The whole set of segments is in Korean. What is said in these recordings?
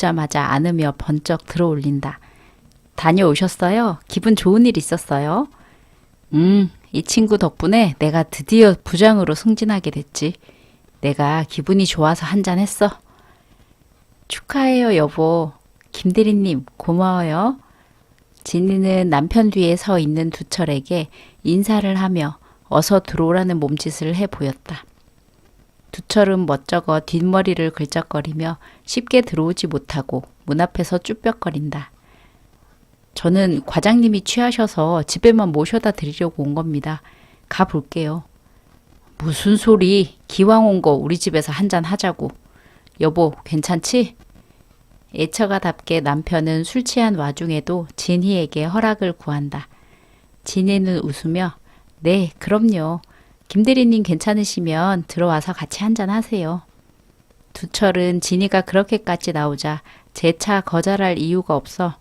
눕자마자 안으며 번쩍 들어올린다. 다녀오셨어요? 기분 좋은 일 있었어요? 이 친구 덕분에 내가 드디어 부장으로 승진하게 됐지. 내가 기분이 좋아서 한잔 했어. 축하해요, 여보. 김대리님, 고마워요. 진이는 남편 뒤에 서 있는 두철에게 인사를 하며 어서 들어오라는 몸짓을 해 보였다. 두철은 멋쩍어 뒷머리를 긁적거리며 쉽게 들어오지 못하고 문 앞에서 쭈뼛거린다. 저는 과장님이 취하셔서 집에만 모셔다 드리려고 온 겁니다. 가볼게요. 무슨 소리? 기왕 온 거 우리 집에서 한잔 하자고. 여보, 괜찮지? 애처가답게 남편은 술 취한 와중에도 진희에게 허락을 구한다. 진희는 웃으며 네, 그럼요. 김대리님 괜찮으시면 들어와서 같이 한잔 하세요. 두철은 진희가 그렇게까지 나오자 재차 거절할 이유가 없어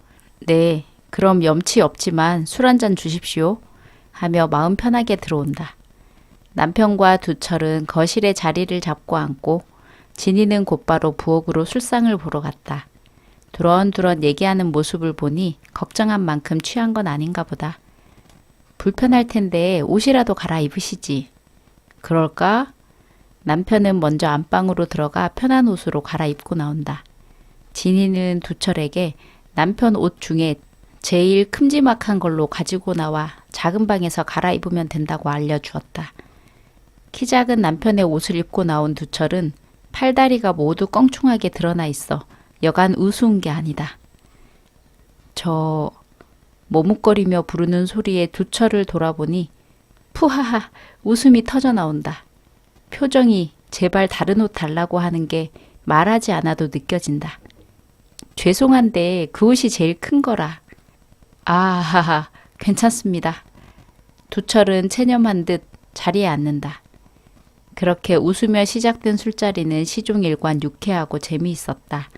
네, 그럼 염치 없지만 술 한잔 주십시오. 하며 마음 편하게 들어온다. 남편과 두철은 거실에 자리를 잡고 앉고 진희는 곧바로 부엌으로 술상을 보러 갔다. 두런두런 얘기하는 모습을 보니 걱정한 만큼 취한 건 아닌가 보다. 불편할 텐데 옷이라도 갈아입으시지. 그럴까? 남편은 먼저 안방으로 들어가 편한 옷으로 갈아입고 나온다. 진희는 두철에게 남편 옷 중에 제일 큼지막한 걸로 가지고 나와 작은 방에서 갈아입으면 된다고 알려주었다. 키 작은 남편의 옷을 입고 나온 두철은 팔다리가 모두 껑충하게 드러나 있어 여간 우스운 게 아니다. 저 머뭇거리며 부르는 소리에 두철을 돌아보니 푸하하 웃음이 터져 나온다. 표정이 제발 다른 옷 달라고 하는 게 말하지 않아도 느껴진다. 죄송한데 그 옷이 제일 큰 거라. 아하하 괜찮습니다. 두철은 체념한 듯 자리에 앉는다. 그렇게 웃으며 시작된 술자리는 시종일관 유쾌하고 재미있었다.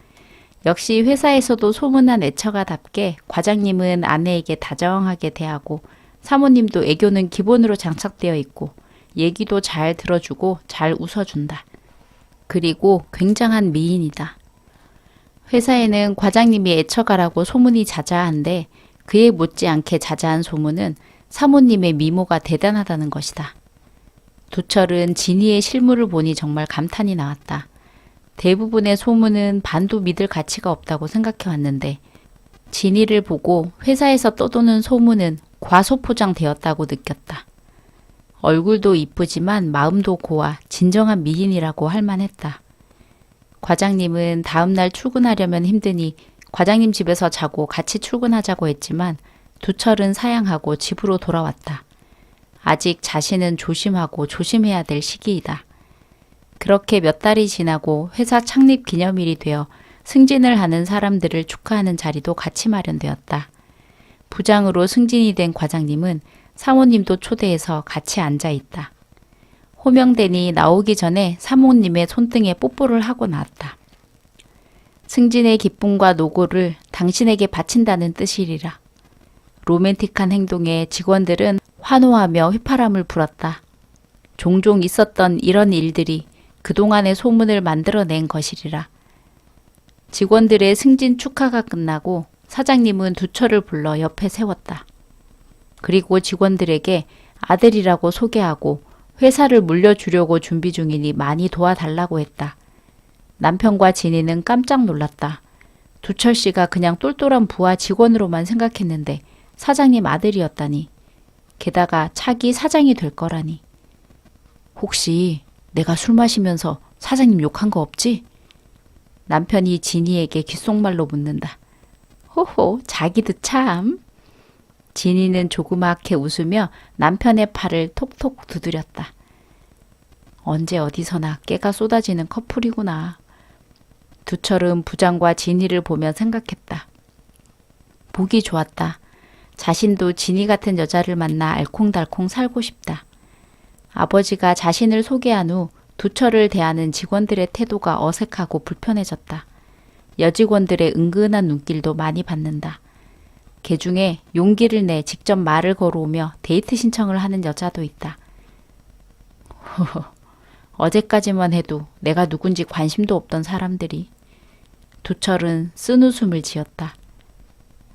역시 회사에서도 소문난 애처가답게 과장님은 아내에게 다정하게 대하고 사모님도 애교는 기본으로 장착되어 있고 얘기도 잘 들어주고 잘 웃어준다. 그리고 굉장한 미인이다. 회사에는 과장님이 애처가라고 소문이 자자한데 그에 못지않게 자자한 소문은 사모님의 미모가 대단하다는 것이다. 두철은 진희의 실물을 보니 정말 감탄이 나왔다. 대부분의 소문은 반도 믿을 가치가 없다고 생각해 왔는데 진희를 보고 회사에서 떠도는 소문은 과소포장되었다고 느꼈다. 얼굴도 이쁘지만 마음도 고와 진정한 미인이라고 할 만했다. 과장님은 다음날 출근하려면 힘드니 과장님 집에서 자고 같이 출근하자고 했지만 두철은 사양하고 집으로 돌아왔다. 아직 자신은 조심하고 조심해야 될 시기이다. 그렇게 몇 달이 지나고 회사 창립 기념일이 되어 승진을 하는 사람들을 축하하는 자리도 같이 마련되었다. 부장으로 승진이 된 과장님은 사모님도 초대해서 같이 앉아있다. 호명되니 나오기 전에 사모님의 손등에 뽀뽀를 하고 나왔다. 승진의 기쁨과 노고를 당신에게 바친다는 뜻이리라. 로맨틱한 행동에 직원들은 환호하며 휘파람을 불었다. 종종 있었던 이런 일들이 그동안의 소문을 만들어낸 것이리라. 직원들의 승진 축하가 끝나고 사장님은 두철을 불러 옆에 세웠다. 그리고 직원들에게 아들이라고 소개하고 회사를 물려주려고 준비 중이니 많이 도와달라고 했다. 남편과 진희는 깜짝 놀랐다. 두철 씨가 그냥 똘똘한 부하 직원으로만 생각했는데 사장님 아들이었다니. 게다가 차기 사장이 될 거라니. 혹시 내가 술 마시면서 사장님 욕한 거 없지? 남편이 진희에게 귓속말로 묻는다. 호호, 자기도 참. 진희는 조그맣게 웃으며 남편의 팔을 톡톡 두드렸다. 언제 어디서나 깨가 쏟아지는 커플이구나. 두철은 부장과 진희를 보며 생각했다. 보기 좋았다. 자신도 진희 같은 여자를 만나 알콩달콩 살고 싶다. 아버지가 자신을 소개한 후 두철을 대하는 직원들의 태도가 어색하고 불편해졌다. 여직원들의 은근한 눈길도 많이 받는다. 개중에 용기를 내 직접 말을 걸어오며 데이트 신청을 하는 여자도 있다. 어제까지만 해도 내가 누군지 관심도 없던 사람들이 두철은 쓴웃음을 지었다.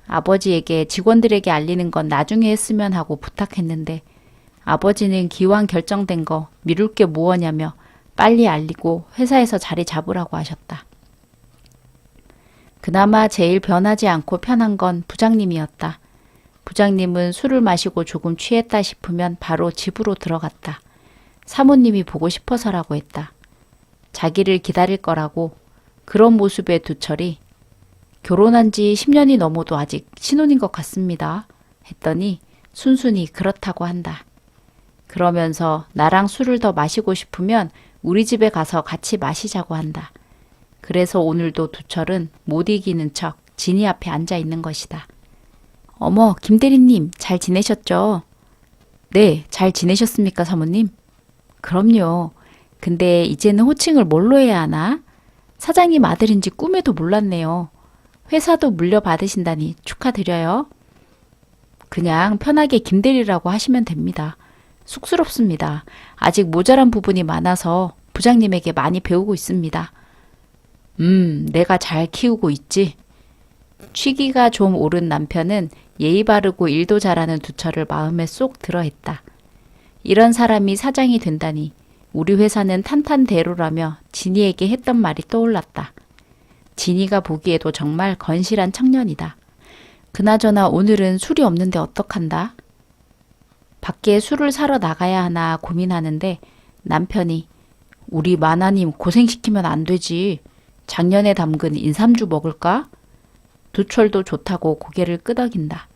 아버지에게 직원들에게 알리는 건 나중에 했으면 하고 부탁했는데 아버지는 기왕 결정된 거 미룰 게 뭐하냐며 빨리 알리고 회사에서 자리 잡으라고 하셨다. 그나마 제일 변하지 않고 편한 건 부장님이었다. 부장님은 술을 마시고 조금 취했다 싶으면 바로 집으로 들어갔다. 사모님이 보고 싶어서라고 했다. 자기를 기다릴 거라고. 그런 모습의 두철이 결혼한 지 10년이 넘어도 아직 신혼인 것 같습니다. 했더니 순순히 그렇다고 한다. 그러면서 나랑 술을 더 마시고 싶으면 우리 집에 가서 같이 마시자고 한다. 그래서 오늘도 두철은 못 이기는 척 진이 앞에 앉아 있는 것이다. 어머, 김대리님 잘 지내셨죠? 네, 잘 지내셨습니까, 사모님? 그럼요. 근데 이제는 호칭을 뭘로 해야 하나? 사장님 아들인지 꿈에도 몰랐네요. 회사도 물려받으신다니 축하드려요. 그냥 편하게 김대리라고 하시면 됩니다. 쑥스럽습니다. 아직 모자란 부분이 많아서 부장님에게 많이 배우고 있습니다. 내가 잘 키우고 있지. 취기가 좀 오른 남편은 예의 바르고 일도 잘하는 두철을 마음에 쏙 들어했다. 이런 사람이 사장이 된다니 우리 회사는 탄탄대로라며 진이에게 했던 말이 떠올랐다. 진이가 보기에도 정말 건실한 청년이다. 그나저나 오늘은 술이 없는데 어떡한다? 밖에 술을 사러 나가야 하나 고민하는데 남편이 우리 마나님 고생시키면 안 되지. 작년에 담근 인삼주 먹을까? 두철도 좋다고 고개를 끄덕인다.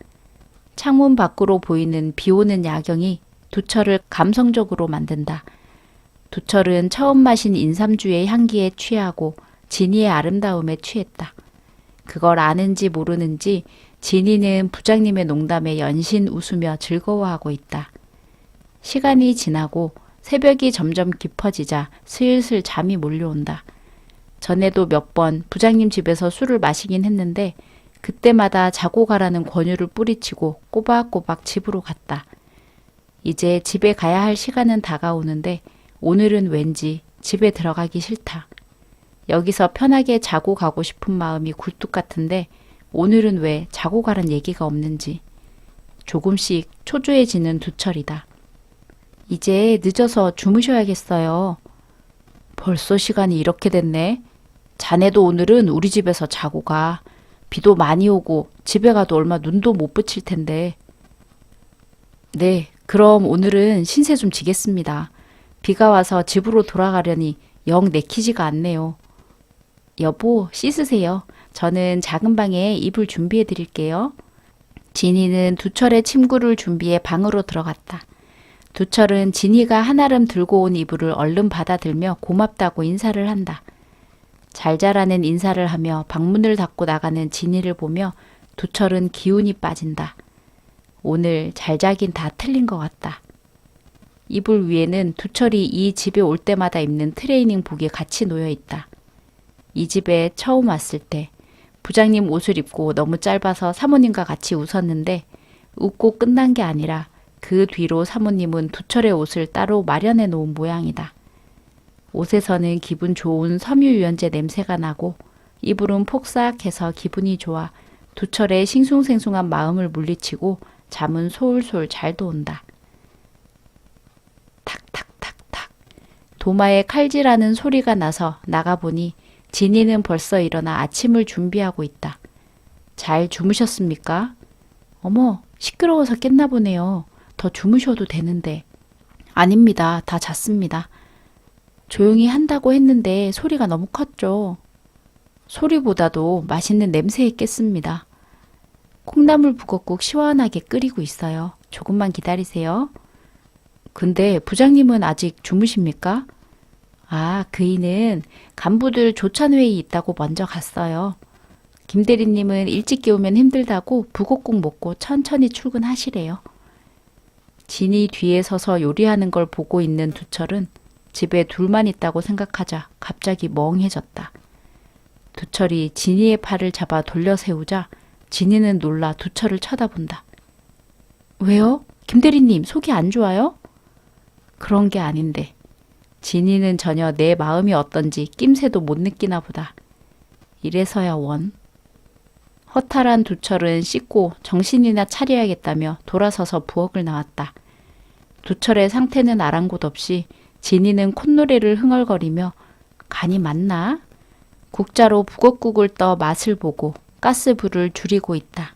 창문 밖으로 보이는 비오는 야경이 두철을 감성적으로 만든다. 두철은 처음 마신 인삼주의 향기에 취하고 진이의 아름다움에 취했다. 그걸 아는지 모르는지 진이는 부장님의 농담에 연신 웃으며 즐거워하고 있다. 시간이 지나고 새벽이 점점 깊어지자 슬슬 잠이 몰려온다. 전에도 몇 번 부장님 집에서 술을 마시긴 했는데 그때마다 자고 가라는 권유를 뿌리치고 꼬박꼬박 집으로 갔다. 이제 집에 가야 할 시간은 다가오는데 오늘은 왠지 집에 들어가기 싫다. 여기서 편하게 자고 가고 싶은 마음이 굴뚝 같은데 오늘은 왜 자고 가란 얘기가 없는지. 조금씩 초조해지는 두철이다. 이제 늦어서 주무셔야겠어요. 벌써 시간이 이렇게 됐네. 자네도 오늘은 우리 집에서 자고 가. 비도 많이 오고 집에 가도 얼마 눈도 못 붙일 텐데. 네, 그럼 오늘은 신세 좀 지겠습니다. 비가 와서 집으로 돌아가려니 영 내키지가 않네요. 여보, 씻으세요. 저는 작은 방에 이불 준비해 드릴게요. 진이는 두철의 침구를 준비해 방으로 들어갔다. 두철은 진이가 한아름 들고 온 이불을 얼른 받아들며 고맙다고 인사를 한다. 잘 자라는 인사를 하며 방문을 닫고 나가는 진이를 보며 두철은 기운이 빠진다. 오늘 잘 자긴 다 틀린 것 같다. 이불 위에는 두철이 이 집에 올 때마다 입는 트레이닝복이 같이 놓여 있다. 이 집에 처음 왔을 때 부장님 옷을 입고 너무 짧아서 사모님과 같이 웃었는데 웃고 끝난 게 아니라 그 뒤로 사모님은 두철의 옷을 따로 마련해 놓은 모양이다. 옷에서는 기분 좋은 섬유유연제 냄새가 나고 이불은 폭삭해서 기분이 좋아 두철의 싱숭생숭한 마음을 물리치고 잠은 솔솔 잘 도온다. 탁탁탁탁 도마에 칼질하는 소리가 나서 나가보니 진이는 벌써 일어나 아침을 준비하고 있다. 잘 주무셨습니까? 어머, 시끄러워서 깼나 보네요. 더 주무셔도 되는데. 아닙니다. 다 잤습니다. 조용히 한다고 했는데 소리가 너무 컸죠. 소리보다도 맛있는 냄새에 깼습니다. 콩나물 북엇국 시원하게 끓이고 있어요. 조금만 기다리세요. 근데 부장님은 아직 주무십니까? 아, 그이는 간부들 조찬회의 있다고 먼저 갔어요. 김 대리님은 일찍 깨우면 힘들다고 북엇국 먹고 천천히 출근하시래요. 진이 뒤에 서서 요리하는 걸 보고 있는 두철은 집에 둘만 있다고 생각하자 갑자기 멍해졌다. 두철이 진이의 팔을 잡아 돌려 세우자 진이는 놀라 두철을 쳐다본다. 왜요? 김 대리님 속이 안 좋아요? 그런 게 아닌데. 진이는 전혀 내 마음이 어떤지 낌새도 못 느끼나 보다. 이래서야 원. 허탈한 두철은 씻고 정신이나 차려야겠다며 돌아서서 부엌을 나왔다. 두철의 상태는 아랑곳 없이 진이는 콧노래를 흥얼거리며 간이 맞나? 국자로 북엇국을 떠 맛을 보고 가스불을 줄이고 있다.